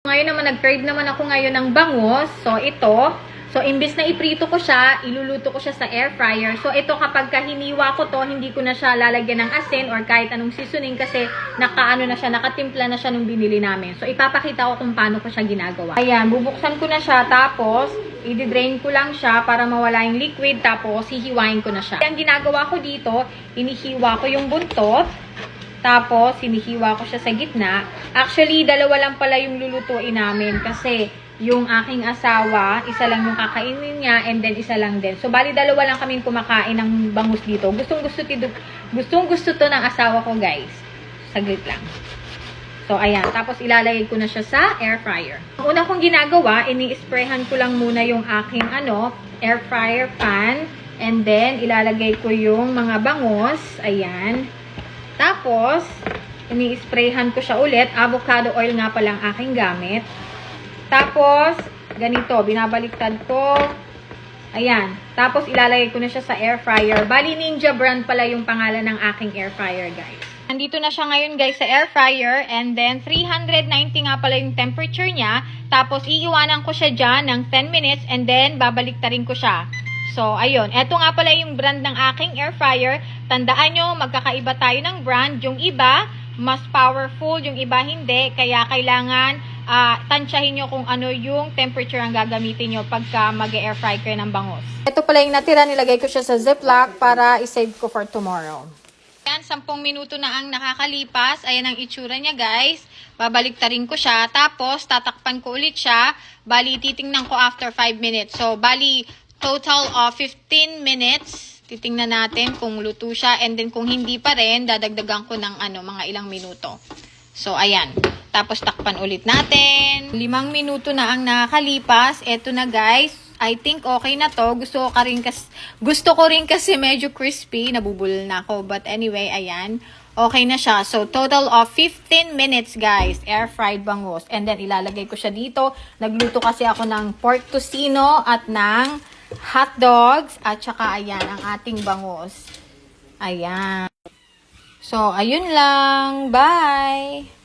Ngayon naman, nag-crave naman ako ngayon ng bangus. So, ito. So, imbis na iprito ko siya, iluluto ko siya sa air fryer. So, ito kapag hiniwa ko to, hindi ko na siya lalagyan ng asin or kahit anong seasoning kasi nakatimpla na siya nung binili namin. So, ipapakita ko kung paano ko siya ginagawa. Ayan, bubuksan ko na siya, tapos i-drain ko lang siya para mawala yung liquid, tapos hihiwain ko na siya. Ang ginagawa ko dito, inihiwa ko yung buntot, tapos hinihiwa ko siya sa gitna. Actually, dalawa lang pala yung lulutuin namin kasi yung aking asawa, isa lang yung kakainin niya, and then isa lang din. So, bali dalawa lang kaming kumakain ng bangus dito. Gustong-gusto to ng asawa ko, guys. Saglit lang. So, ayan. Tapos, ilalagay ko na siya sa air fryer. Ang una kong ginagawa, ini-sprayhan ko lang muna yung aking, air fryer pan. And then, ilalagay ko yung mga bangus. Ayan. Tapos, ini-sprayhan ko siya ulit. Avocado oil nga palang aking gamit. Tapos, ganito, binabaliktad ko. Ayan. Tapos, ilalagay ko na siya sa air fryer. Bali, Ninja brand pala yung pangalan ng aking air fryer, guys. Nandito na siya ngayon, guys, sa air fryer. And then, 390 nga pala yung temperature niya. Tapos, iiwanan ko siya dyan ng 10 minutes. And then, babaliktarin ko siya. So, ayun. Ito nga pala yung brand ng aking air fryer. Tandaan nyo, magkakaiba tayo ng brand. Yung iba, mas powerful. Yung iba, hindi. Kaya, kailangan tansyahin nyo kung ano yung temperature ang gagamitin nyo pagka mag-air fry kayo ng bangus. Ito pala yung natira, nilagay ko siya sa ziplock para isave ko for tomorrow. Ayan, 10 minuto na ang nakakalipas. Ayan ang itsura niya, guys. Babaliktarin ko siya. Tapos, tatakpan ko ulit siya. Bali, titingnan ko after 5 minutes. So, bali, total of 15 minutes. Titingnan natin kung luto siya. And then, kung hindi pa rin, dadagdagan ko ng mga ilang minuto. So, ayan. Tapos, takpan ulit natin. 5 minuto na ang nakakalipas. Eto na, guys. I think okay na to. Gusto ko rin kasi medyo crispy. Nabubulol na ako. But anyway, ayan. Okay na siya. So, total of 15 minutes, guys. Air-fried bangus. And then, ilalagay ko siya dito. Nagluto kasi ako ng pork tocino at ng hot dogs. At saka, ayan, ang ating bangus. Ayan. So, ayun lang. Bye!